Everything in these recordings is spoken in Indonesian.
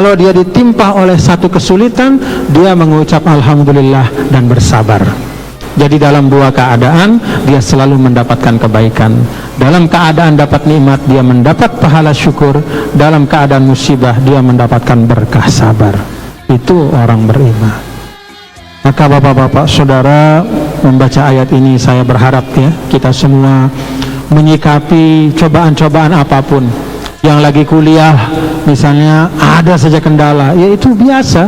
Kalau dia ditimpa oleh satu kesulitan, dia mengucap alhamdulillah dan bersabar. Jadi dalam dua keadaan dia selalu mendapatkan kebaikan. Dalam keadaan dapat nikmat dia mendapat pahala syukur, dalam keadaan musibah dia mendapatkan berkah sabar. Itu orang beriman. Maka bapak-bapak saudara, membaca ayat ini saya berharap ya kita semua menyikapi cobaan-cobaan apapun. Yang lagi kuliah misalnya ada saja kendala, ya itu biasa,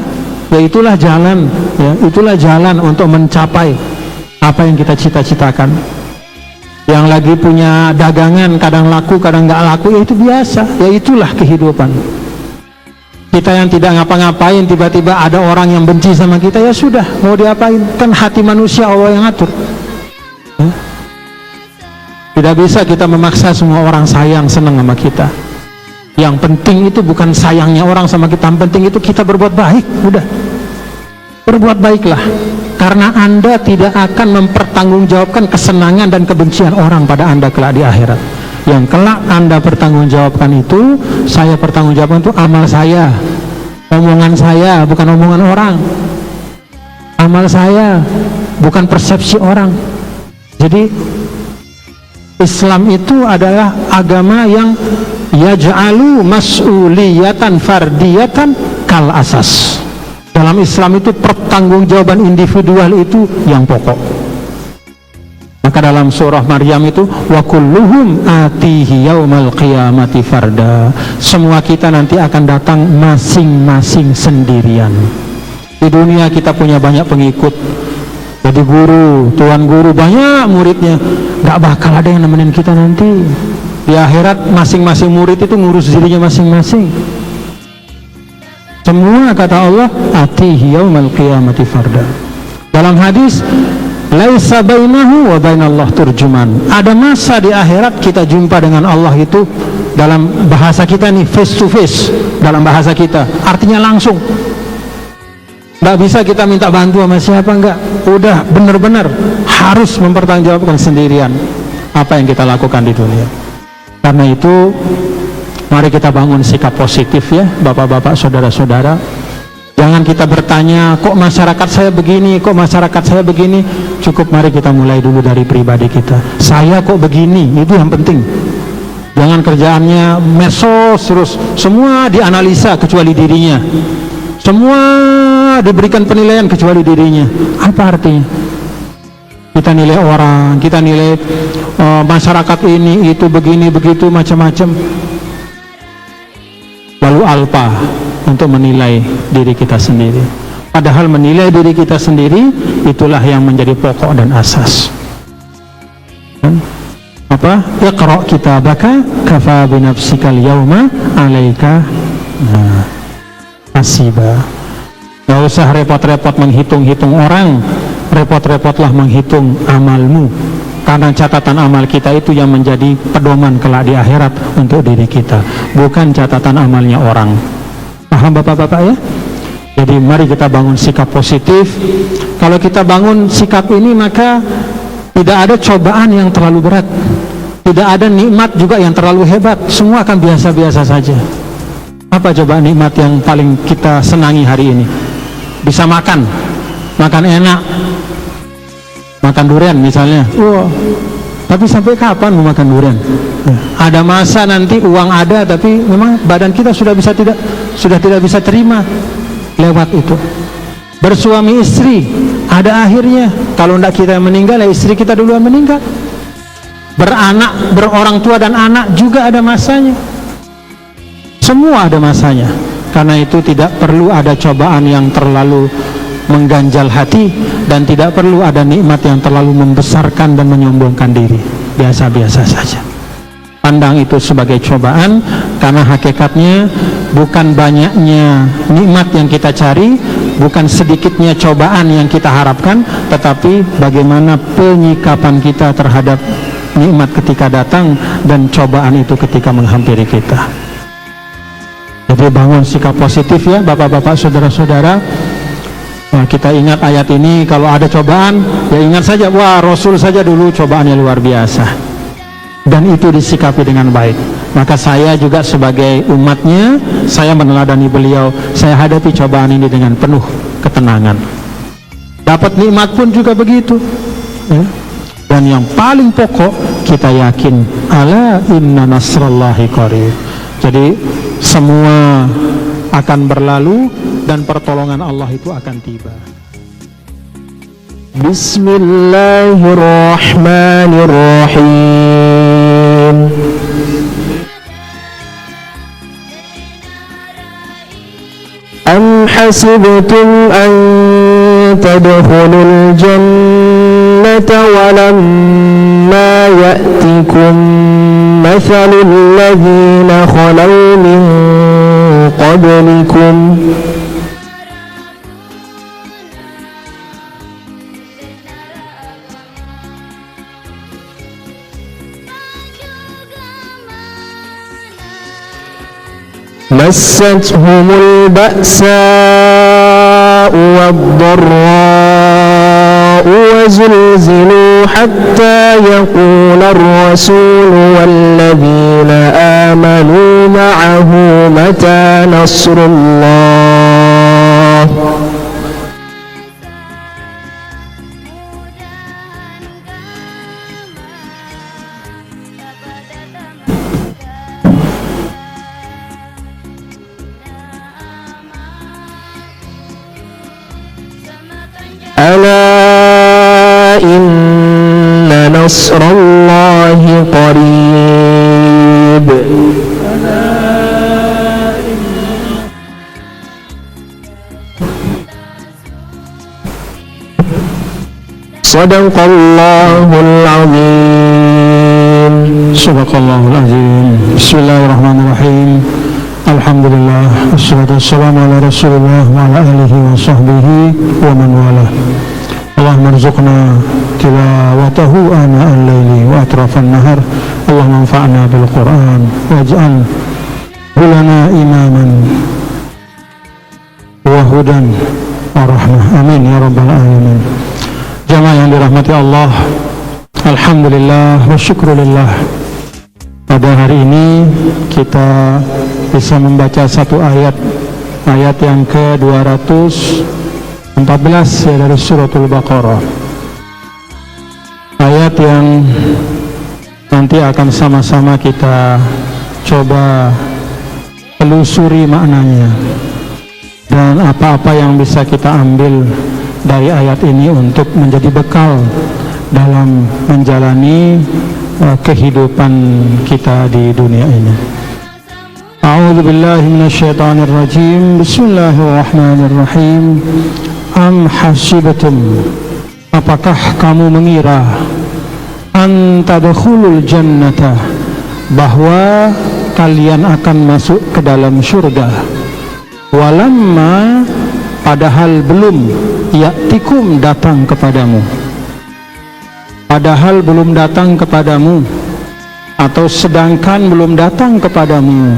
ya itulah jalan, ya itulah jalan untuk mencapai apa yang kita cita-citakan. Yang lagi punya dagangan kadang laku kadang nggak laku, ya itu biasa, ya itulah kehidupan. Kita yang tidak ngapa-ngapain tiba-tiba ada orang yang benci sama kita, ya sudah, mau diapain, kan hati manusia Allah yang atur ya? Tidak bisa kita memaksa semua orang sayang senang sama kita. Yang penting itu bukan sayangnya orang sama kita, yang penting itu kita berbuat baik. Udah, berbuat baiklah, karena Anda tidak akan mempertanggungjawabkan kesenangan dan kebencian orang pada Anda kelak di akhirat. Yang kelak Anda pertanggungjawabkan itu, saya pertanggungjawabkan itu amal saya, omongan saya, bukan omongan orang. Amal saya, bukan persepsi orang. Jadi Islam itu adalah agama yang yaj'alu mas'uliyatan fardiyatan kal asas. Dalam Islam itu pertanggungjawaban individual itu yang pokok. Maka dalam surah Maryam itu wa kulluhum atihi yaumal qiyamati farda. Semua kita nanti akan datang masing-masing sendirian. Di dunia kita punya banyak pengikut, jadi guru, tuan guru, banyak muridnya, gak bakal ada yang nemenin kita nanti. Di akhirat masing-masing murid itu ngurus dirinya masing-masing. Semua kata Allah atihi yaumal qiyamati farda. Dalam hadis laisa bainahu wa bainallah turjuman. Ada masa di akhirat kita jumpa dengan Allah itu dalam bahasa kita nih face to face, dalam bahasa kita artinya langsung. Nggak bisa kita minta bantu sama siapa, enggak. Udah benar-benar harus mempertanggungjawabkan sendirian apa yang kita lakukan di dunia. Karena itu mari kita bangun sikap positif ya bapak-bapak, saudara-saudara. Jangan kita bertanya kok masyarakat saya begini, kok masyarakat saya begini. Cukup mari kita mulai dulu dari pribadi kita. Saya kok begini, itu yang penting. Jangan kerjaannya medsos terus, semua dianalisa kecuali dirinya. Semua diberikan penilaian kecuali dirinya. Apa artinya? Kita nilai orang, kita nilai masyarakat ini, itu, begini, begitu, macam-macam. Lalu alpa untuk menilai diri kita sendiri. Padahal menilai diri kita sendiri itulah yang menjadi pokok dan asas. Apa? Iqra' kitabaka kafa binafsikal yauma 'alaika hasiba. Gak usah repot-repot menghitung-hitung orang, repot-repotlah menghitung amalmu, karena catatan amal kita itu yang menjadi pedoman kelak di akhirat untuk diri kita, bukan catatan amalnya orang. Paham bapak-bapak ya? Jadi mari kita bangun sikap positif. Kalau kita bangun sikap ini, maka tidak ada cobaan yang terlalu berat, tidak ada nikmat juga yang terlalu hebat, semua akan biasa-biasa saja. Apa coba nikmat yang paling kita senangi hari ini? Bisa makan enak, makan durian misalnya. Wah, tapi sampai kapan mau makan durian? Ada masa nanti uang ada, tapi memang badan kita sudah tidak bisa terima lewat itu. Bersuami istri ada akhirnya. Kalau tidak kita yang meninggal, ya istri kita dulu yang meninggal. Beranak, berorang tua dan anak juga ada masanya. Semua ada masanya. Karena itu tidak perlu ada cobaan yang terlalu mengganjal hati, dan tidak perlu ada nikmat yang terlalu membesarkan dan menyombongkan diri. Biasa-biasa saja. Pandang itu sebagai cobaan, karena hakikatnya bukan banyaknya nikmat yang kita cari, bukan sedikitnya cobaan yang kita harapkan, tetapi bagaimana penyikapan kita terhadap nikmat ketika datang dan cobaan itu ketika menghampiri kita. Jadi bangun sikap positif ya bapak-bapak, saudara-saudara. Nah, kita ingat ayat ini, kalau ada cobaan ya ingat saja, wah Rasul saja dulu cobaannya luar biasa, dan itu disikapi dengan baik. Maka saya juga sebagai umatnya, saya meneladani beliau, saya hadapi cobaan ini dengan penuh ketenangan. Dapat nikmat pun juga begitu, ya. Dan yang paling pokok, kita yakin ala inna nasrallahi qarib. Jadi semua akan berlalu dan pertolongan Allah itu akan tiba. Bismillahirrahmanirrahim. Am hasibtum an tadkhulul jannata walamma ya'tikum mathalul ladzina khalaw min qablikum massatuhumul ba'sa'u wad-dharra'u wa zulzilu hatta yaqula ar-rasulu walladzina amanu ma'ahu mata nasrullah. Ala inna nasrallahi qarib. Sadaqallahul azim. Sadaqallahul azim. Bismillahirrahmanirrahim. Alhamdulillah, wassalatu wassalamu ala rasulillah wa ala alihi wa sahbihi wa man wala. Allahumma arzuqna tilawatahu ana al-layli wa atrafan nahar. Allahumma anfa'na bil Qur'an waj'al lana imaman wa hudan wa rahmah. Amin ya rabbal alamin. Jamaah yang dirahmati Allah, alhamdulillah wa syukrulillah. Pada hari ini kita bisa membaca satu ayat yang ke-214 ya dari suratul Baqarah. Ayat yang nanti akan sama-sama kita coba telusuri maknanya dan apa-apa yang bisa kita ambil dari ayat ini untuk menjadi bekal dalam menjalani kehidupan kita di dunia ini. A'udzu billahi minasyaitonir rajim. Bismillahirrahmanirrahim. Am hasibtum, apakah kamu mengira, an tadkhulul jannata, bahwa kalian akan masuk ke dalam surga, walamma, padahal belum, ya'tikum, datang kepadamu, padahal belum datang kepadamu, atau sedangkan belum datang kepadamu,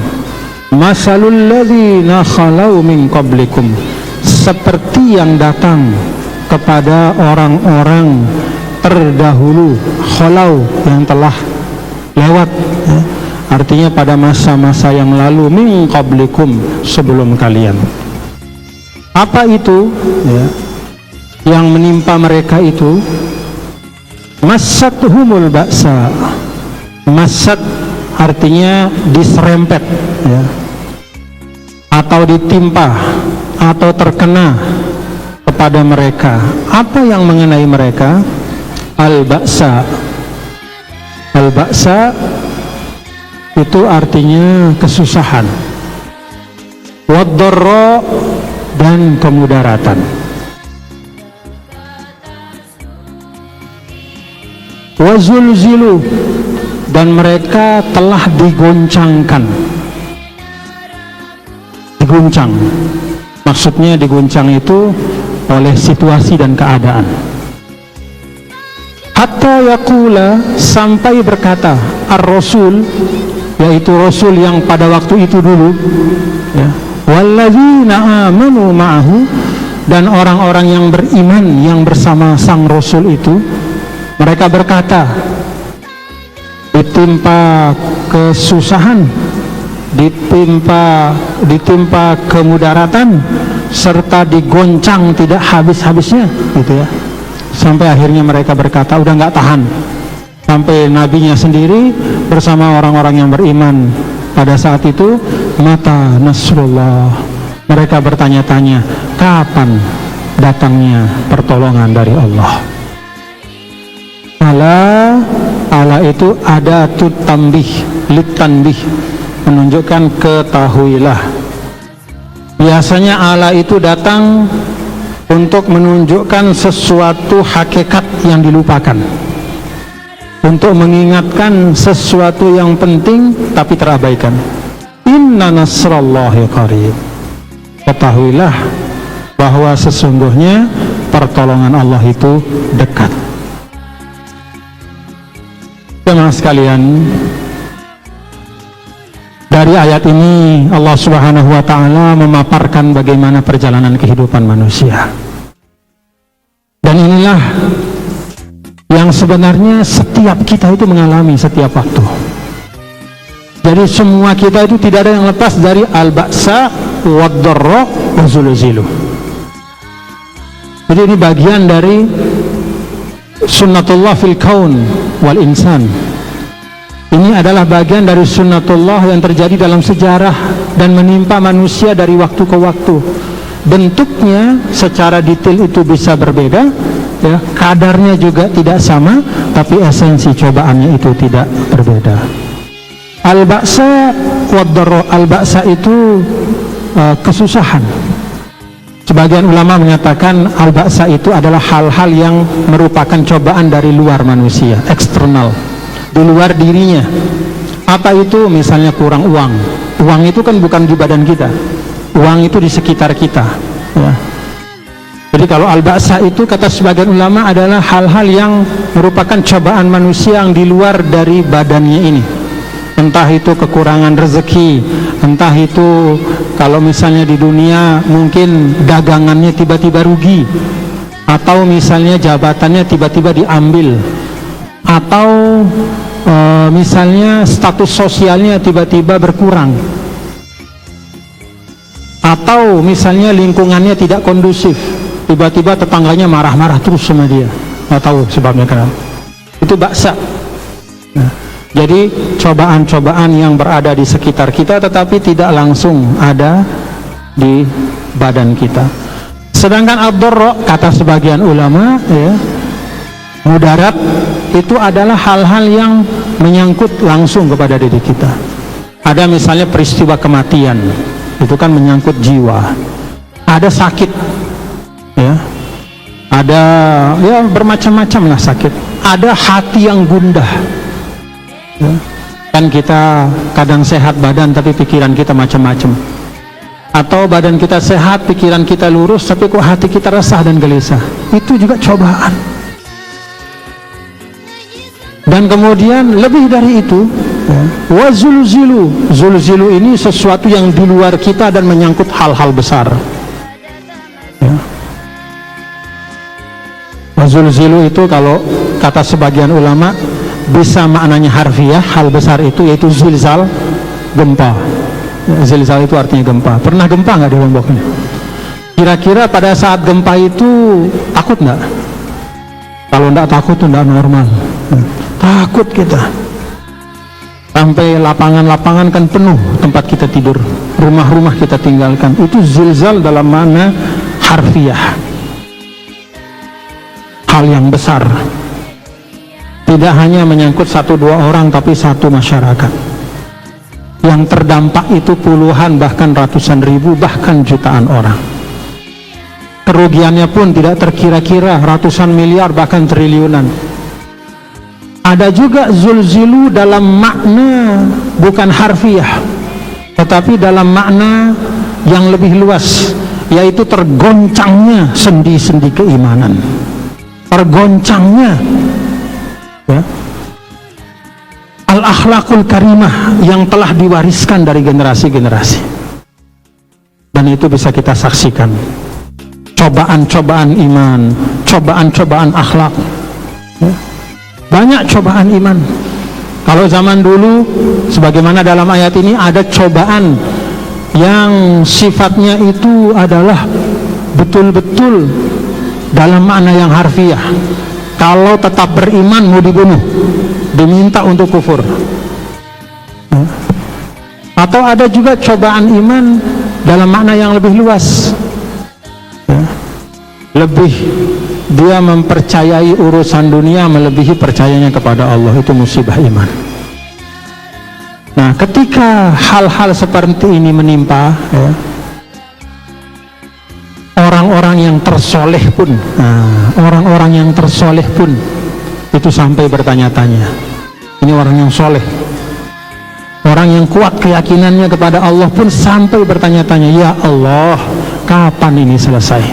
masalul ladzina khalau min qablikum, seperti yang datang kepada orang-orang terdahulu, khalau, yang telah lewat, ya. Artinya pada masa-masa yang lalu, min qablikum, sebelum kalian. Apa itu, ya, yang menimpa mereka itu? Massatuhumul ba'sa. Massat artinya diserempet, ya, atau ditimpa, atau terkena kepada mereka. Apa yang mengenai mereka? Al-ba'sa. Al-ba'sa itu artinya kesusahan. Wad-dharra, dan kemudaratan. Wazulzilu, dan mereka telah diguncangkan. Diguncang, maksudnya diguncang itu oleh situasi dan keadaan. Hatta yaqula, sampai berkata ar-rasul, yaitu rasul yang pada waktu itu dulu, ya, walladzina amanu ma'ahu, dan orang-orang yang beriman yang bersama sang rasul itu, mereka berkata di ditimpa kesusahan, ditimpa kemudaratan, serta digoncang tidak habis-habisnya, gitu ya. Sampai akhirnya mereka berkata, udah nggak tahan. Sampai nabinya sendiri bersama orang-orang yang beriman pada saat itu, mata nasrullah. Mereka bertanya-tanya, kapan datangnya pertolongan dari Allah? Ala itu ada tambih, litanbih, menunjukkan ketahuilah. Biasanya ala itu datang untuk menunjukkan sesuatu hakikat yang dilupakan, untuk mengingatkan sesuatu yang penting tapi terabaikan. Inna nasrallahi qarib. Ketahuilah bahwa sesungguhnya pertolongan Allah itu dekat. Jemaah sekalian, dari ayat ini Allah Subhanahu wa taala memaparkan bagaimana perjalanan kehidupan manusia. Dan inilah yang sebenarnya setiap kita itu mengalami setiap waktu. Jadi semua kita itu tidak ada yang lepas dari al-ba'sa wad-dharra wa zulzilu. Jadi ini bagian dari sunnatullah fil kaun wal insan. Ini adalah bagian dari sunnatullah yang terjadi dalam sejarah dan menimpa manusia dari waktu ke waktu. Bentuknya secara detail itu bisa berbeda, ya, kadarnya juga tidak sama, tapi esensi cobaannya itu tidak berbeda. Al-ba'sa wad-dharra, al-ba'sa itu kesusahan. Sebagian ulama menyatakan al-ba'sa itu adalah hal-hal yang merupakan cobaan dari luar manusia, eksternal, di luar dirinya. Apa itu? Misalnya kurang uang. Uang itu kan bukan di badan kita, uang itu di sekitar kita, ya. Jadi kalau al-ba'sa itu kata sebagian ulama adalah hal-hal yang merupakan cobaan manusia yang di luar dari badannya ini. Entah itu kekurangan rezeki, entah itu kalau misalnya di dunia mungkin dagangannya tiba-tiba rugi, atau misalnya jabatannya tiba-tiba diambil, atau misalnya status sosialnya tiba-tiba berkurang, atau misalnya lingkungannya tidak kondusif, tiba-tiba tetangganya marah-marah terus sama dia, nggak tahu sebabnya kenapa. Itu ba'sa. Nah, jadi cobaan-cobaan yang berada di sekitar kita tetapi tidak langsung ada di badan kita. Sedangkan ad-dharra kata sebagian ulama, ya, mudarat itu adalah hal-hal yang menyangkut langsung kepada diri kita. Ada misalnya peristiwa kematian, itu kan menyangkut jiwa. Ada sakit, ya, ada ya bermacam-macam lah sakit. Ada hati yang gundah, ya. Kan kita kadang sehat badan tapi pikiran kita macam-macam, atau badan kita sehat pikiran kita lurus tapi kok hati kita resah dan gelisah. Itu juga cobaan. Dan kemudian lebih dari itu, ya, wa zulzilu. Zulzilu ini sesuatu yang di luar kita dan menyangkut hal-hal besar, ya. Wa zulzilu itu kalau kata sebagian ulama bisa maknanya harfiah, hal besar itu yaitu zilzal, gempa. Zilzal itu artinya gempa. Pernah gempa nggak di Lombok ini? Kira-kira pada saat gempa itu takut nggak? Kalau nggak takut itu nggak normal. Takut kita. Sampai lapangan-lapangan kan penuh tempat kita tidur, rumah-rumah kita tinggalkan. Itu zilzal dalam makna harfiah, hal yang besar. Tidak hanya menyangkut satu dua orang tapi satu masyarakat. Yang terdampak itu puluhan bahkan ratusan ribu bahkan jutaan orang. Kerugiannya pun tidak terkira-kira, ratusan miliar bahkan triliunan. Ada juga zulzilu dalam makna bukan harfiah, tetapi dalam makna yang lebih luas, yaitu tergoncangnya sendi-sendi keimanan. Tergoncangnya, ya, al-akhlakul karimah yang telah diwariskan dari generasi-generasi. Dan itu bisa kita saksikan. Cobaan-cobaan iman, cobaan-cobaan akhlak, ya. Banyak cobaan iman. Kalau zaman dulu, sebagaimana dalam ayat ini, ada cobaan yang sifatnya itu adalah betul-betul dalam makna yang harfiah. Kalau tetap beriman mau dibunuh, diminta untuk kufur. Atau ada juga cobaan iman dalam makna yang lebih luas, lebih dia mempercayai urusan dunia melebihi percayanya kepada Allah. Itu musibah iman. Nah, ketika hal-hal seperti ini menimpa orang-orang yang tersoleh pun, orang-orang yang tersoleh pun itu sampai bertanya-tanya. Ini orang yang soleh, orang yang kuat keyakinannya kepada Allah pun sampai bertanya-tanya, ya Allah, kapan ini selesai?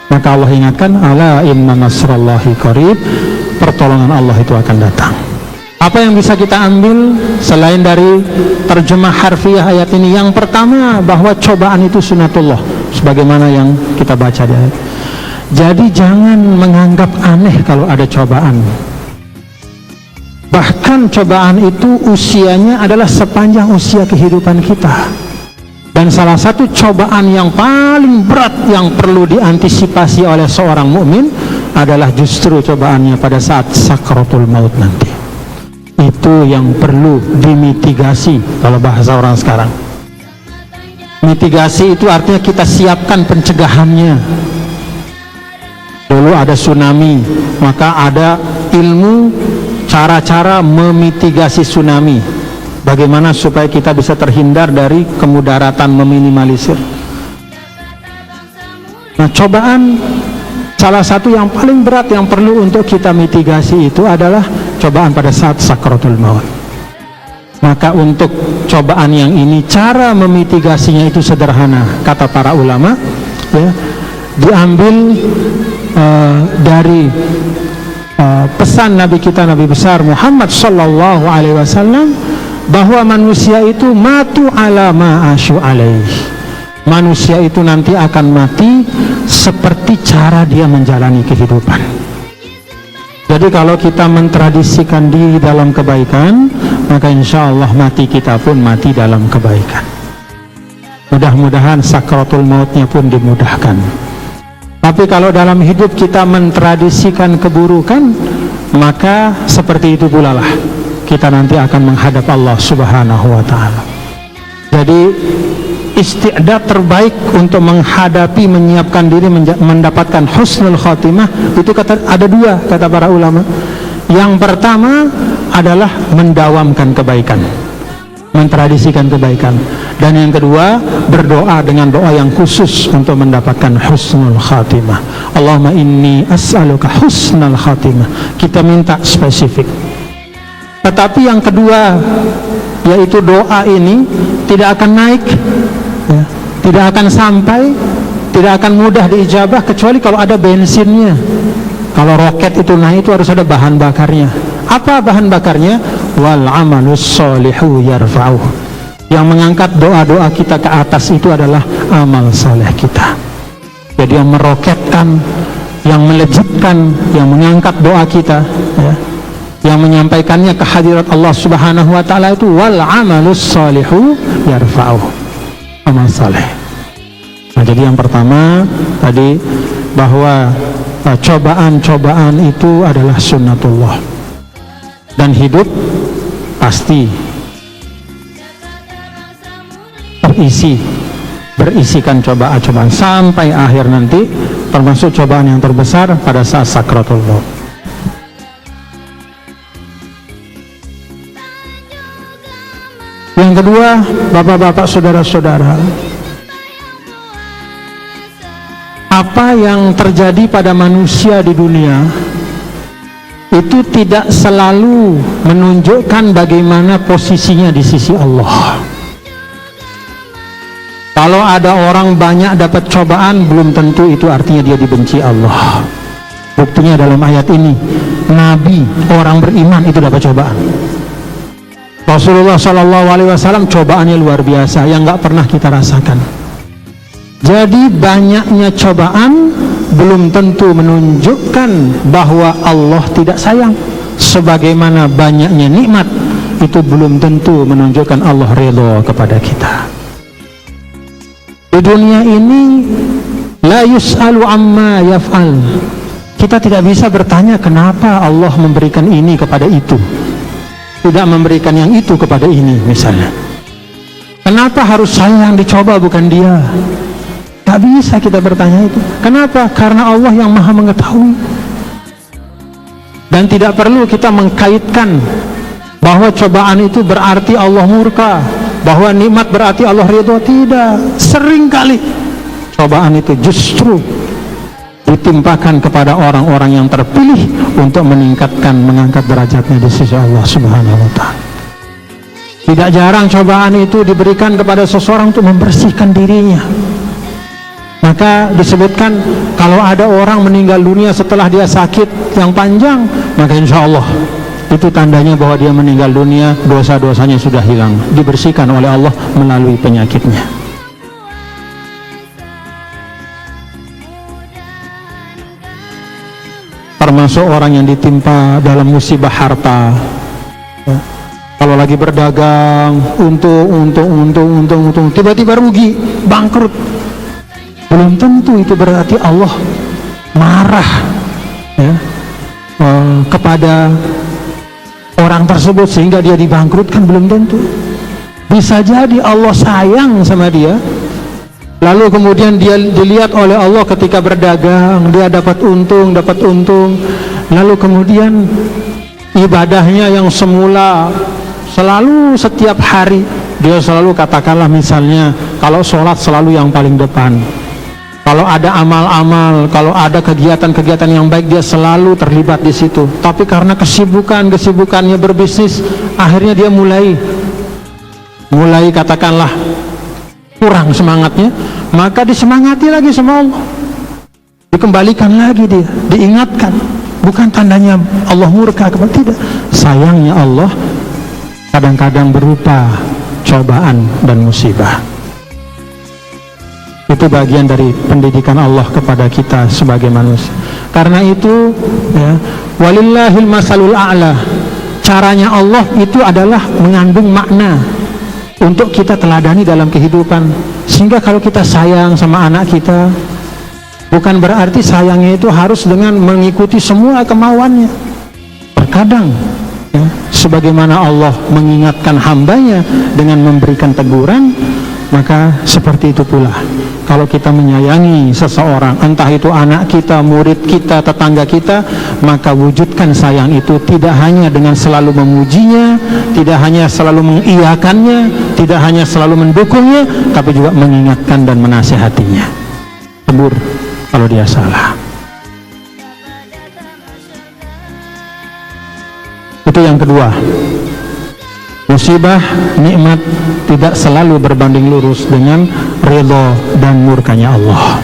Maka Allah ingatkan, ala inna nasrallahi qarib, pertolongan Allah itu akan datang. Apa yang bisa kita ambil selain dari terjemah harfiah ayat ini? Yang pertama, bahwa cobaan itu sunatullah, sebagaimana yang kita baca di ayat. Jadi jangan menganggap aneh kalau ada cobaan. Bahkan cobaan itu usianya adalah sepanjang usia kehidupan kita. Dan salah satu cobaan yang paling berat yang perlu diantisipasi oleh seorang mukmin adalah justru cobaannya pada saat sakratul maut nanti. Itu yang perlu dimitigasi kalau bahasa orang sekarang. Mitigasi itu artinya kita siapkan pencegahannya. Dulu ada tsunami, maka ada ilmu cara-cara memitigasi tsunami. Bagaimana supaya kita bisa terhindar dari kemudaratan, meminimalisir. Nah, cobaan salah satu yang paling berat yang perlu untuk kita mitigasi itu adalah cobaan pada saat sakratul maut. Maka untuk cobaan yang ini, cara memitigasinya itu sederhana, kata para ulama, ya, diambil dari pesan Nabi kita, Nabi besar Muhammad sallallahu alaihi wasallam, bahwa manusia itu matu ala ma asyu alaih. Manusia itu nanti akan mati seperti cara dia menjalani kehidupan. Jadi kalau kita mentradisikan diri dalam kebaikan, maka insya Allah mati kita pun mati dalam kebaikan. Mudah-mudahan sakratul mautnya pun dimudahkan. Tapi kalau dalam hidup kita mentradisikan keburukan, maka seperti itu pula lah kita nanti akan menghadap Allah subhanahu wa ta'ala. Jadi isti'dad terbaik untuk menghadapi, menyiapkan diri mendapatkan husnul khatimah itu ada dua, kata para ulama. Yang pertama adalah mendawamkan kebaikan, mentradisikan kebaikan. Dan yang kedua, berdoa dengan doa yang khusus untuk mendapatkan husnul khatimah. Allahumma inni as'aluka husnul khatimah. Kita minta spesifik. Tetapi yang kedua, yaitu doa ini tidak akan naik, ya, tidak akan sampai, tidak akan mudah diijabah kecuali kalau ada bensinnya. Kalau roket itu naik, itu harus ada bahan bakarnya. Apa bahan bakarnya? Wal amalus sholihu yarfa'uh. Yang mengangkat doa-doa kita ke atas itu adalah amal soleh kita. Jadi yang meroketkan, yang melejitkan, yang mengangkat doa kita, ya, yang menyampaikannya ke hadirat Allah subhanahu wa ta'ala itu wal amalus sholihu yarfa'uh, amal saleh. Nah, jadi yang pertama tadi, bahwa cobaan-cobaan itu adalah sunnatullah, dan hidup pasti berisikan cobaan-cobaan sampai akhir nanti, termasuk cobaan yang terbesar pada saat sakratul maut. Yang kedua, bapak-bapak, saudara-saudara, apa yang terjadi pada manusia di dunia itu tidak selalu menunjukkan bagaimana posisinya di sisi Allah. Kalau ada orang banyak dapat cobaan, belum tentu itu artinya dia dibenci Allah. Buktinya dalam ayat ini, Nabi, orang beriman itu dapat cobaan. Rasulullah SAW cobaannya luar biasa yang nggak pernah kita rasakan. Jadi banyaknya cobaan belum tentu menunjukkan bahwa Allah tidak sayang. sebagaimana banyaknya nikmat, itu belum tentu menunjukkan Allah ridho kepada kita. Di dunia ini la yus'alu amma yaf'al. Kita tidak bisa bertanya kenapa Allah memberikan ini kepada itu, tidak memberikan yang itu kepada ini misalnya. Kenapa harus saya yang dicoba bukan dia? Tak bisa kita bertanya itu. Kenapa? Karena Allah yang maha mengetahui. Dan tidak perlu kita mengkaitkan bahwa cobaan itu berarti Allah murka, bahwa nikmat berarti Allah ridho. Tidak. Seringkali cobaan itu justru ditimpakan kepada orang-orang yang terpilih untuk mengangkat derajatnya di sisi Allah Subhanahu wa ta'ala. Tidak jarang cobaan itu diberikan kepada seseorang untuk membersihkan dirinya. Maka disebutkan kalau ada orang meninggal dunia setelah dia sakit yang panjang, maka insya Allah itu tandanya bahwa dia meninggal dunia, dosa-dosanya sudah hilang, dibersihkan oleh Allah melalui penyakitnya. Termasuk orang yang ditimpa dalam musibah harta. Kalau lagi berdagang, untung, tiba-tiba rugi, bangkrut. Belum tentu itu berarti Allah marah ya, kepada orang tersebut sehingga dia dibangkrutkan. Belum tentu. Bisa jadi Allah sayang sama dia, lalu kemudian dia dilihat oleh Allah ketika berdagang, dia dapat untung, lalu kemudian ibadahnya yang semula selalu setiap hari dia selalu katakanlah misalnya kalau sholat selalu yang paling depan, kalau ada amal-amal, kalau ada kegiatan-kegiatan yang baik dia selalu terlibat di situ. Tapi karena kesibukannya berbisnis, akhirnya dia mulai katakanlah kurang semangatnya, maka disemangati lagi sama Allah, dikembalikan lagi dia, diingatkan. Bukan tandanya Allah murka, tidak. Sayangnya Allah kadang-kadang berupa cobaan dan musibah. Itu bagian dari pendidikan Allah kepada kita sebagai manusia. Karena itu ya, walillahil masalul a'la. Caranya Allah itu adalah mengandung makna untuk kita teladani dalam kehidupan. Sehingga kalau kita sayang sama anak kita, bukan berarti sayangnya itu harus dengan mengikuti semua kemauannya. Terkadang ya, sebagaimana Allah mengingatkan hambanya dengan memberikan teguran, maka seperti itu pula kalau kita menyayangi seseorang, entah itu anak kita, murid kita, tetangga kita, maka wujudkan sayang itu tidak hanya dengan selalu memujinya, tidak hanya selalu mengiyakannya, tidak hanya selalu mendukungnya, tapi juga mengingatkan dan menasihatinya. Tegur kalau dia salah. Itu yang kedua. Musibah, nikmat tidak selalu berbanding lurus dengan ridho dan murkanya Allah.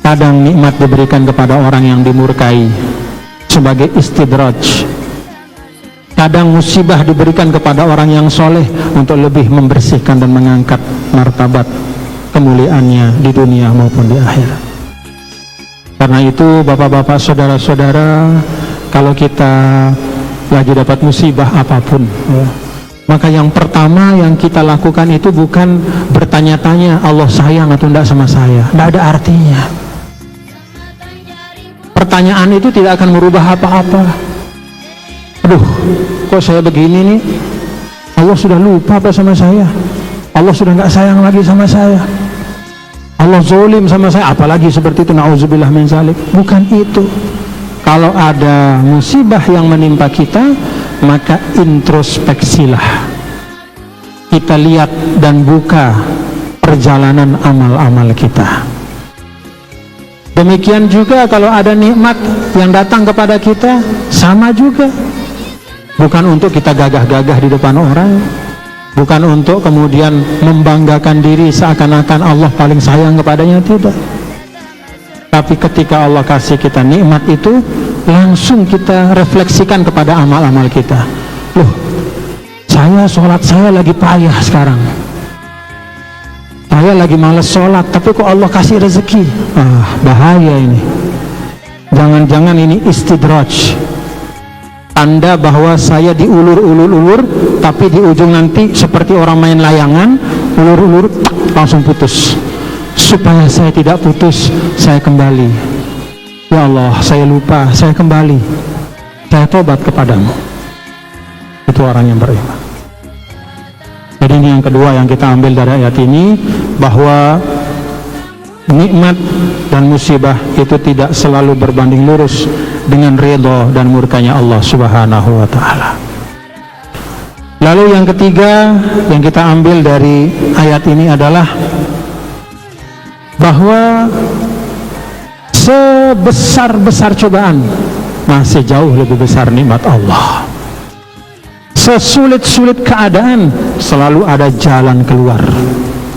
Kadang nikmat diberikan kepada orang yang dimurkai sebagai istidraj. Kadang musibah diberikan kepada orang yang soleh untuk lebih membersihkan dan mengangkat martabat kemuliaannya di dunia maupun di akhirat. Karena itu bapak-bapak, saudara-saudara, kalau kita lagi dapat musibah apapun ya, maka yang pertama yang kita lakukan itu bukan bertanya-tanya Allah sayang atau tidak sama saya. Tidak ada artinya. Pertanyaan itu tidak akan merubah apa-apa. Aduh, kok saya begini nih? Allah sudah lupa apa sama saya? Allah sudah nggak sayang lagi sama saya? Allah zolim sama saya? Apalagi seperti itu, na'udzubillah min zalik. Bukan itu. Kalau ada musibah yang menimpa kita, maka introspeksilah. Kita lihat dan buka perjalanan amal-amal kita. Demikian juga kalau ada nikmat yang datang kepada kita, sama juga. Bukan untuk kita gagah-gagah di depan orang, bukan untuk kemudian membanggakan diri seakan-akan Allah paling sayang kepadanya, tidak. Tapi ketika Allah kasih kita nikmat itu, langsung kita refleksikan kepada amal-amal kita. Loh, sholat saya lagi payah sekarang, saya lagi malas sholat, tapi kok Allah kasih rezeki. Bahaya ini. Jangan-jangan ini istidraj. tanda bahwa saya diulur-ulur, tapi di ujung nanti seperti orang main layangan, ulur-ulur langsung putus. Supaya saya tidak putus, saya kembali. Ya Allah, saya lupa, saya kembali, saya tobat kepadamu. Itu orang yang beriman. Jadi ini yang kedua yang kita ambil dari ayat ini, bahwa nikmat dan musibah itu tidak selalu berbanding lurus dengan ridha dan murkanya Allah Subhanahu wa ta'ala. Lalu yang ketiga yang kita ambil dari ayat ini adalah bahwa sebesar-besar cobaan masih jauh lebih besar nikmat Allah. Sesulit-sulit keadaan selalu ada jalan keluar,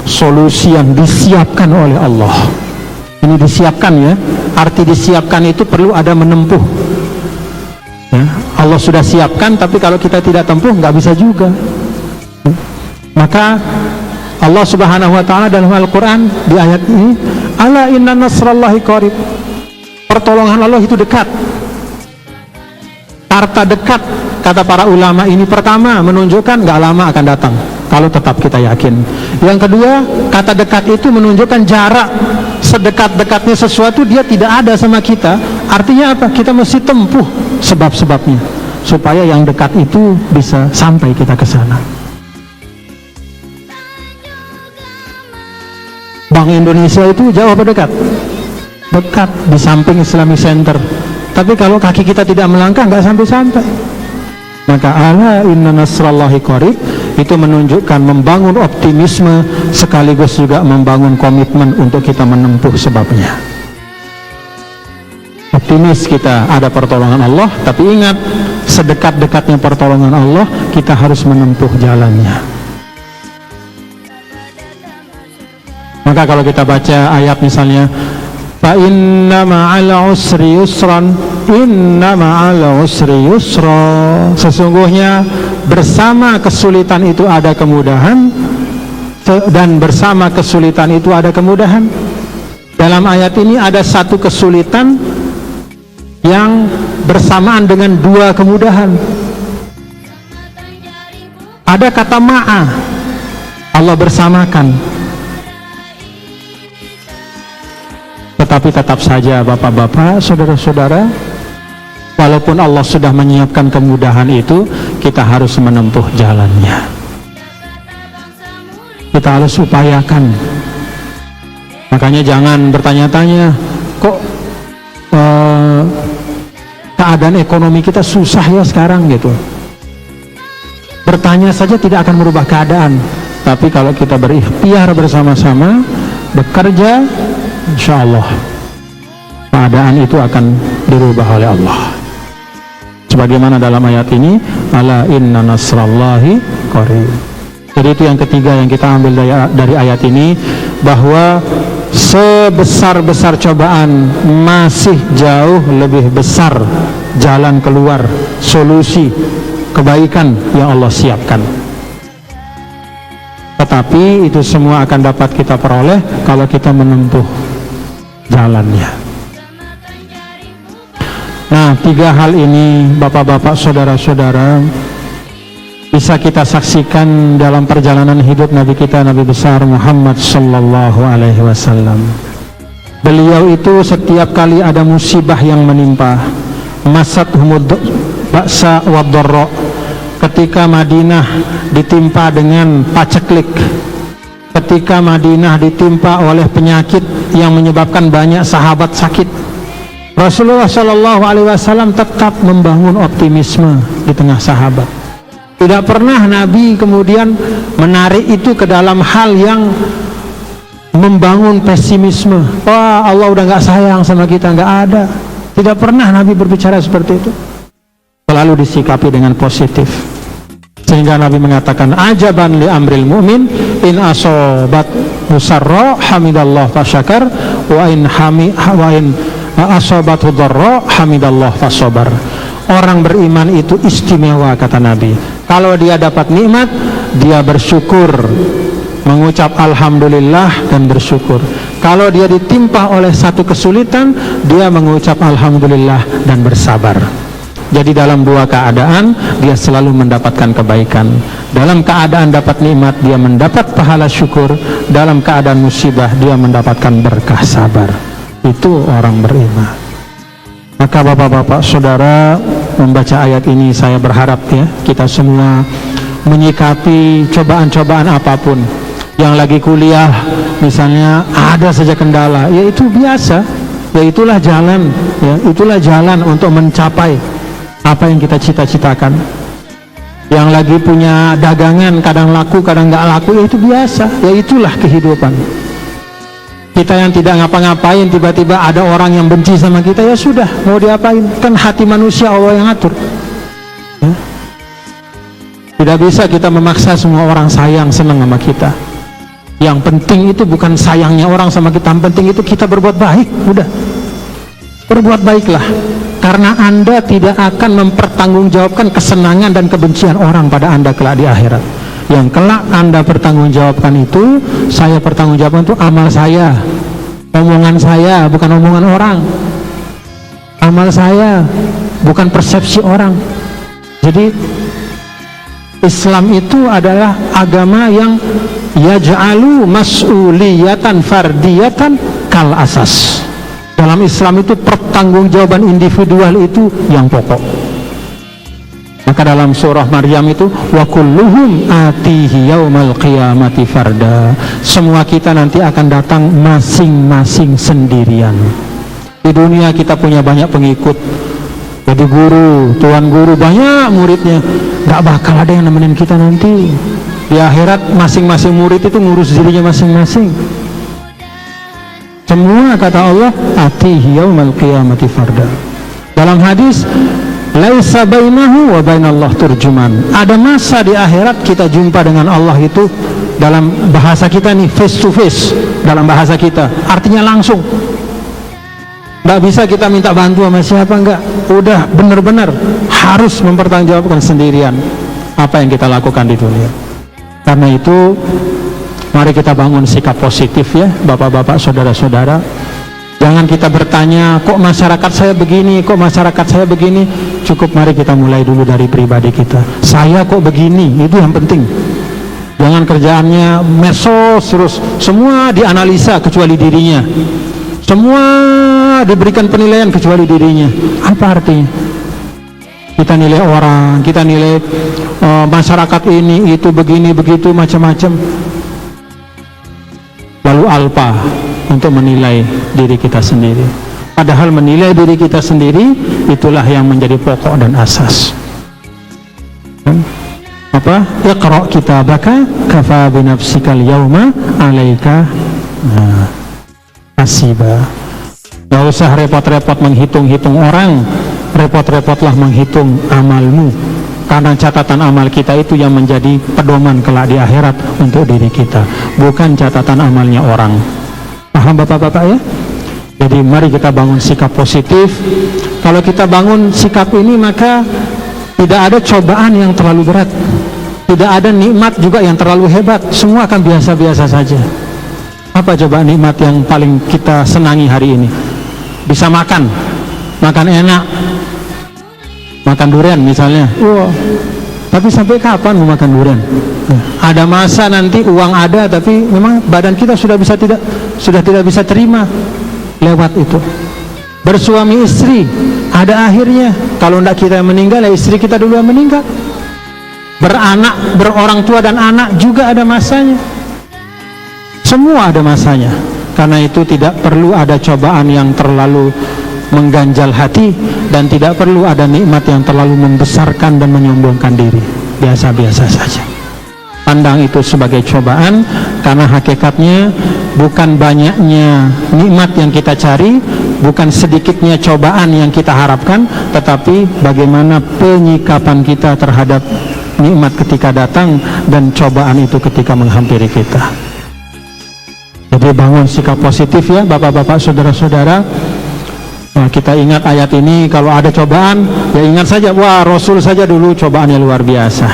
solusi yang disiapkan oleh Allah. Ini disiapkan ya, arti disiapkan itu perlu ada menempuh ya, Allah sudah siapkan, tapi kalau kita tidak tempuh nggak bisa juga. Maka Allah Subhanahu wa ta'ala dalam Al-Quran di ayat ini, ala inna nasrallahi qarib, pertolongan Allah itu dekat. Kata dekat, kata para ulama ini, pertama menunjukkan nggak lama akan datang kalau tetap kita yakin. Yang kedua, kata dekat itu menunjukkan jarak. Sedekat-dekatnya sesuatu dia tidak ada sama kita, artinya apa? Kita mesti tempuh sebab-sebabnya supaya yang dekat itu bisa sampai kita ke sana. Bank Indonesia itu jauh apa dekat? Dekat, di samping Islamic Center. Tapi kalau kaki kita tidak melangkah, nggak sampai-sampai. Maka ala inna nasrallahi qarib itu menunjukkan membangun optimisme sekaligus juga membangun komitmen untuk kita menempuh sebabnya. Optimis kita ada pertolongan Allah, tapi ingat, sedekat-dekatnya pertolongan Allah kita harus menempuh jalannya. Maka kalau kita baca ayat misalnya, fa inna ma'al usri yusran, inna ma'al usri yusra, sesungguhnya bersama kesulitan itu ada kemudahan, dan bersama kesulitan itu ada kemudahan. Dalam ayat ini ada satu kesulitan yang bersamaan dengan dua kemudahan. Ada kata ma'a, Allah bersamakan. Tetapi tetap saja bapak-bapak, saudara-saudara, walaupun Allah sudah menyiapkan kemudahan itu, kita harus menempuh jalannya. Kita harus upayakan. Makanya jangan bertanya-tanya, kok keadaan ekonomi kita susah ya sekarang gitu. Bertanya saja tidak akan merubah keadaan. Tapi kalau kita berikhtiar bersama-sama, bekerja, insya Allah keadaan itu akan dirubah oleh Allah. Sebagaimana dalam ayat ini, ala inna nasrallahi qarib. Jadi itu yang ketiga yang kita ambil dari ayat ini, bahwa sebesar-besar cobaan masih jauh lebih besar jalan keluar, solusi, kebaikan yang Allah siapkan. Tetapi itu semua akan dapat kita peroleh kalau kita menempuh jalannya. Nah, tiga hal ini bapak-bapak, saudara-saudara, bisa kita saksikan dalam perjalanan hidup Nabi kita, Nabi besar Muhammad sallallahu alaihi wasallam. Beliau itu setiap kali ada musibah yang menimpa, masathumud ba'sa wad-dharra, ketika Madinah ditimpa dengan paceklik, ketika Madinah ditimpa oleh penyakit yang menyebabkan banyak sahabat sakit, Rasulullah Shallallahu Alaihi Wasallam tetap membangun optimisme di tengah sahabat. Tidak pernah Nabi kemudian menarik itu ke dalam hal yang membangun pesimisme. Wah, Allah udah nggak sayang sama kita, nggak ada. Tidak pernah Nabi berbicara seperti itu. Selalu disikapi dengan positif. Sehingga Nabi mengatakan, ajaban li amril mu'min, in asobat musarra hamidallah fasyakar, wa in asobathu dharra hamidallah fasabar. Orang beriman itu istimewa, kata Nabi. Kalau dia dapat nikmat, dia bersyukur, mengucap alhamdulillah dan bersyukur. Kalau dia ditimpa oleh satu kesulitan, dia mengucap alhamdulillah dan bersabar. Jadi dalam dua keadaan dia selalu mendapatkan kebaikan. Dalam keadaan dapat nikmat dia mendapat pahala syukur, dalam keadaan musibah dia mendapatkan berkah sabar. Itu orang beriman. Maka bapak-bapak saudara, membaca ayat ini saya berharap ya kita semua menyikapi cobaan-cobaan apapun. Yang lagi kuliah misalnya ada saja kendala, ya itu biasa, ya itulah jalan, ya itulah jalan untuk mencapai apa yang kita cita-citakan. Yang lagi punya dagangan kadang laku kadang nggak laku, ya itu biasa, ya itulah kehidupan. Kita yang tidak ngapa-ngapain tiba-tiba ada orang yang benci sama kita, ya sudah, mau diapain, kan hati manusia Allah yang atur ya. Tidak bisa kita memaksa semua orang sayang senang sama kita. Yang penting itu bukan sayangnya orang sama kita, yang penting itu kita berbuat baik. Udah, berbuat baiklah, karena Anda tidak akan mempertanggungjawabkan kesenangan dan kebencian orang pada Anda kelak di akhirat. Yang kelak Anda pertanggungjawabkan itu, saya pertanggungjawabkan itu amal saya, omongan saya, bukan omongan orang. Amal saya, bukan persepsi orang. Jadi Islam itu adalah agama yang yaj'alu mas'uliyatan fardiyatan kal asas. Dalam Islam itu pertanggungjawaban individual itu yang pokok. Maka dalam surah Maryam itu wa kulluhum atihi yaumal qiyamati farda. Semua kita nanti akan datang masing-masing sendirian. Di dunia kita punya banyak pengikut, jadi guru, tuan guru, banyak muridnya, gak bakal ada yang nemenin kita nanti. Di akhirat masing-masing murid itu ngurus dirinya masing-masing. Semua kata Allah atihi yaumal qiyamati farda. Dalam hadis laisa bainahu wa bainallah turjuman. Ada masa di akhirat kita jumpa dengan Allah itu dalam bahasa kita nih face to face, dalam bahasa kita artinya langsung. Nggak bisa kita minta bantu sama siapa, enggak. Udah benar-benar harus mempertanggungjawabkan sendirian apa yang kita lakukan di dunia. Karena itu mari kita bangun sikap positif ya bapak-bapak, saudara-saudara. Jangan kita bertanya kok masyarakat saya begini, kok masyarakat saya begini. Cukup mari kita mulai dulu dari pribadi kita. Saya kok begini, itu yang penting. Jangan kerjaannya medsos terus, semua dianalisa kecuali dirinya. Semua diberikan penilaian kecuali dirinya. Apa artinya? Kita nilai orang, kita nilai masyarakat ini, itu, begini, begitu, macam-macam. Lalu alpa untuk menilai diri kita sendiri. Padahal menilai diri kita sendiri itulah yang menjadi pokok dan asas. Apa? Iqra kitabaka kafa binafsikal yauma 'alaika hasiba. Gak usah repot-repot menghitung-hitung orang, repot-repotlah menghitung amalmu. Karena catatan amal kita itu yang menjadi pedoman kelak di akhirat untuk diri kita, bukan catatan amalnya orang. Paham bapak-bapak ya? Jadi mari kita bangun sikap positif. Kalau kita bangun sikap ini, maka tidak ada cobaan yang terlalu berat, tidak ada nikmat juga yang terlalu hebat. Semua akan biasa-biasa saja. Apa coba nikmat yang paling kita senangi hari ini? Bisa makan enak, makan durian misalnya. Wow. Tapi sampai kapan mau makan durian? Ada masa nanti uang ada, tapi memang badan kita sudah tidak bisa terima lewat itu. Bersuami istri ada akhirnya. Kalau tidak kita yang meninggal, ya istri kita dulu yang meninggal. Beranak, berorang tua dan anak juga ada masanya. Semua ada masanya. Karena itu tidak perlu ada cobaan yang terlalu mengganjal hati, dan tidak perlu ada nikmat yang terlalu membesarkan dan menyombongkan diri. Biasa-biasa saja. Pandang itu sebagai cobaan, karena hakikatnya bukan banyaknya nikmat yang kita cari, bukan sedikitnya cobaan yang kita harapkan, tetapi bagaimana penyikapan kita terhadap nikmat ketika datang dan cobaan itu ketika menghampiri kita. Jadi bangun sikap positif ya bapak-bapak, saudara-saudara. Nah, kita ingat ayat ini, kalau ada cobaan ya ingat saja, wah Rasul saja dulu cobaannya luar biasa,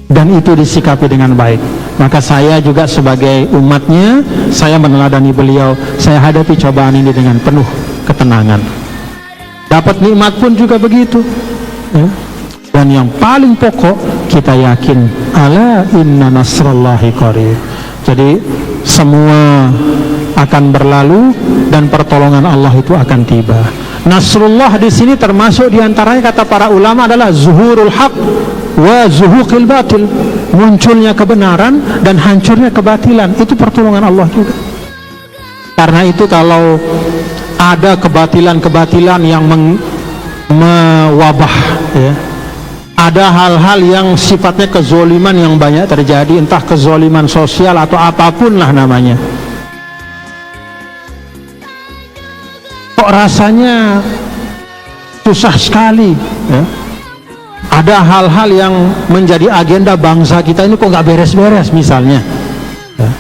dan itu disikapi dengan baik. Maka saya juga sebagai umatnya, saya meneladani beliau. Saya hadapi cobaan ini dengan penuh ketenangan. Dapat nikmat pun juga begitu. ya. Dan yang paling pokok kita yakin ala inna nasrallahi qarib. Jadi semua akan berlalu dan pertolongan Allah itu akan tiba. Nasrullah di sini termasuk diantaranya kata para ulama adalah zuhurul haq wa zuhuqil batil, munculnya kebenaran dan hancurnya kebatilan. Itu pertolongan Allah juga. Karena itu kalau ada kebatilan-kebatilan yang mewabah, ya, ada hal-hal yang sifatnya kezoliman yang banyak terjadi, entah kezoliman sosial atau apapun lah namanya, kok rasanya susah sekali, ya. Ada hal-hal yang menjadi agenda bangsa kita ini kok nggak beres-beres misalnya, ya.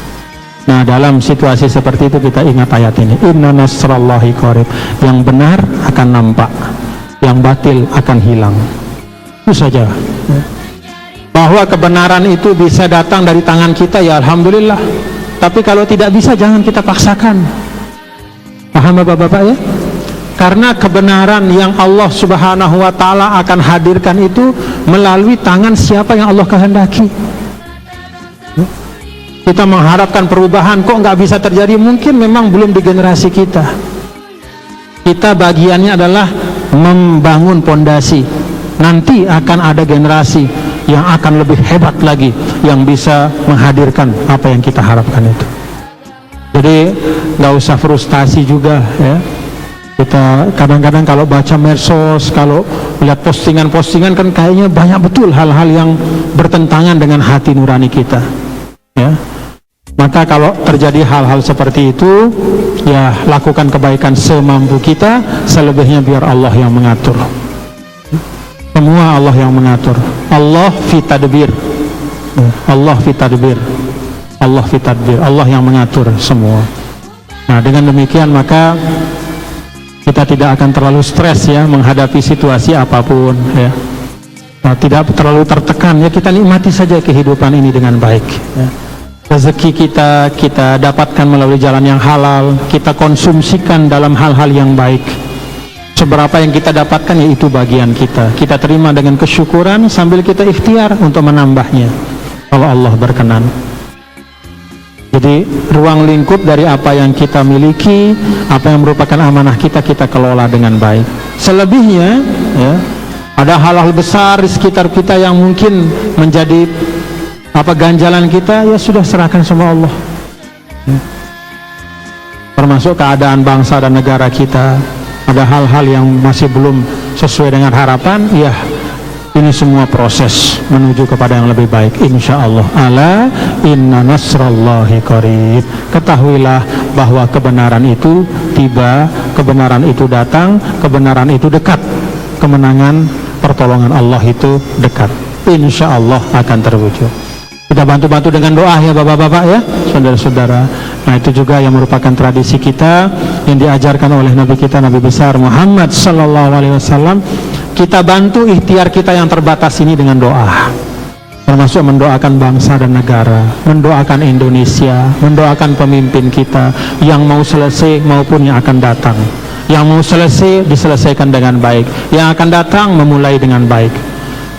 Nah, dalam situasi seperti itu kita ingat ayat ini, inna nasrallahi qarib. Yang benar akan nampak, yang batil akan hilang. Itu saja, ya. Bahwa kebenaran itu bisa datang dari tangan kita, ya alhamdulillah. Tapi kalau tidak bisa, jangan kita paksakan. Paham bapak-bapak ya? Karena kebenaran yang Allah subhanahu wa ta'ala akan hadirkan itu melalui tangan siapa yang Allah kehendaki. Kita mengharapkan perubahan, kok nggak bisa terjadi? Mungkin memang belum di generasi kita. Kita bagiannya adalah membangun pondasi. Nanti akan ada generasi yang akan lebih hebat lagi, yang bisa menghadirkan apa yang kita harapkan itu. Jadi nggak usah frustasi juga, ya. Kita kadang-kadang kalau baca medsos, kalau lihat postingan-postingan kan kayaknya banyak betul hal-hal yang bertentangan dengan hati nurani kita, ya. Maka kalau terjadi hal-hal seperti itu, ya lakukan kebaikan semampu kita, selebihnya biar Allah yang mengatur. Semua Allah yang mengatur. Allah fi tadbir. Allah fi tadbir. Allah fi tadbir. Allah yang mengatur semua. Nah, dengan demikian maka kita tidak akan terlalu stres ya menghadapi situasi apapun, ya. Nah, tidak terlalu tertekan, ya kita nikmati saja kehidupan ini dengan baik, ya. Rezeki kita dapatkan melalui jalan yang halal, kita konsumsikan dalam hal-hal yang baik. Seberapa yang kita dapatkan, ya itu bagian kita. Kita terima dengan kesyukuran sambil kita ikhtiar untuk menambahnya kalau Allah berkenan. Jadi ruang lingkup dari apa yang kita miliki, apa yang merupakan amanah kita, kita kelola dengan baik. Selebihnya, ya, ada hal-hal besar di sekitar kita yang mungkin menjadi ganjalan kita, ya sudah serahkan sama Allah, ya. Termasuk keadaan bangsa dan negara kita, ada hal-hal yang masih belum sesuai dengan harapan, ya ini semua proses menuju kepada yang lebih baik, insya Allah. Ala inna nasrallahi qarib. Ketahuilah bahwa kebenaran itu tiba, kebenaran itu datang, kebenaran itu dekat, kemenangan pertolongan Allah itu dekat, insya Allah akan terwujud. Kita bantu-bantu dengan doa ya bapak-bapak ya, saudara-saudara. Nah, itu juga yang merupakan tradisi kita yang diajarkan oleh Nabi kita, Nabi besar Muhammad sallallahu alaihi wasallam. Kita bantu ikhtiar kita yang terbatas ini dengan doa, termasuk mendoakan bangsa dan negara, mendoakan Indonesia, mendoakan pemimpin kita yang mau selesai maupun yang akan datang. Yang mau selesai diselesaikan dengan baik, yang akan datang memulai dengan baik.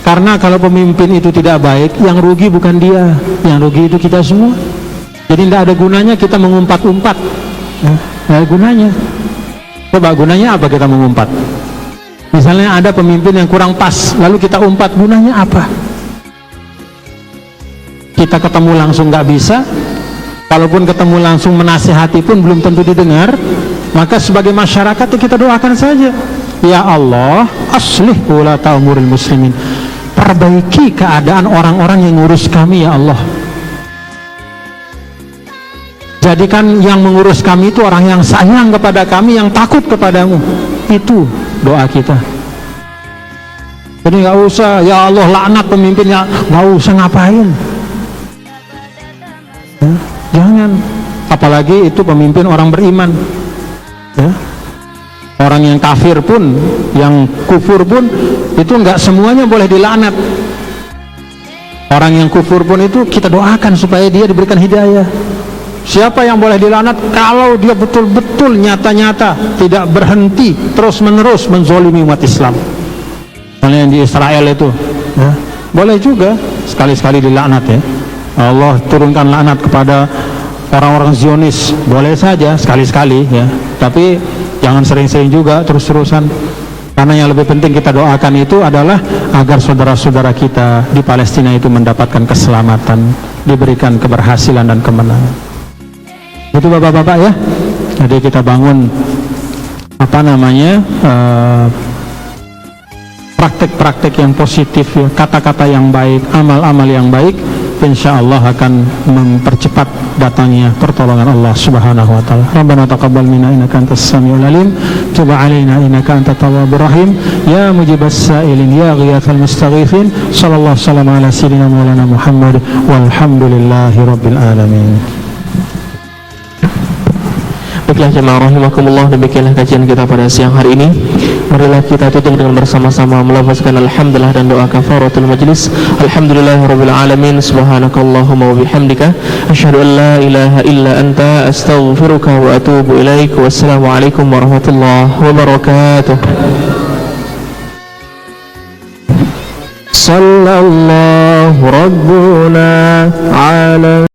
Karena kalau pemimpin itu tidak baik, yang rugi bukan dia, yang rugi itu kita semua. Jadi tidak ada gunanya kita mengumpat-umpat, tidak ada gunanya. Coba gunanya apa kita mengumpat? Misalnya ada pemimpin yang kurang pas, lalu kita umpat, gunanya apa? Kita ketemu langsung nggak bisa, kalaupun ketemu langsung menasihati pun belum tentu didengar. Maka sebagai masyarakat kita doakan saja, ya Allah, aslih ulata umuril muslimin, perbaiki keadaan orang-orang yang ngurus kami ya Allah. Jadikan yang mengurus kami itu orang yang sayang kepada kami, yang takut kepadamu. Itu doa kita. Jadi nggak usah ya Allah laknat pemimpinnya, nggak usah ngapain, ya, jangan. Apalagi itu pemimpin orang beriman, ya. Orang yang kafir pun, yang kufur pun, itu nggak semuanya boleh dilaknat. Orang yang kufur pun itu kita doakan supaya dia diberikan hidayah. Siapa yang boleh dilaknat? Kalau dia betul-betul nyata-nyata tidak berhenti terus-menerus menzolimi umat Islam. Misalnya yang di Israel itu, ya, boleh juga sekali-sekali dilaknat ya. Allah turunkan laknat kepada orang-orang Zionis, boleh saja sekali-sekali ya. Tapi jangan sering-sering juga terus-terusan. Karena yang lebih penting kita doakan itu adalah agar saudara-saudara kita di Palestina itu mendapatkan keselamatan, diberikan keberhasilan dan kemenangan. Itu bapak-bapak ya. Jadi kita bangun praktek-praktek yang positif ya, kata-kata yang baik, amal-amal yang baik, insya Allah akan mempercepat datangnya pertolongan Allah Subhanahu wa taala. Rabbana taqabbal minna innaka antas samiul alim, tub 'alaina innaka antat tawwabur rahim, ya mujibas sa'ilin, ya ghiyathal mustaghithin. Sallallahu alaihi ala sayyidina maulana Muhammad walhamdulillahi rabbil alamin. Baiklah jemaah rahimakumullah, demikianlah kajian kita pada siang hari ini. Marilah kita tutup dengan bersama-sama melafazkan alhamdulillah dan doa kafaratul majlis. Alhamdulillahirabbil alamin, subhanakallahumma wa bihamdika asyhadu an la ilaha illa anta astaghfiruka wa atubu ilaik. Wassalamu alaikum warahmatullahi wabarakatuh. Sallallahu rabbuna ala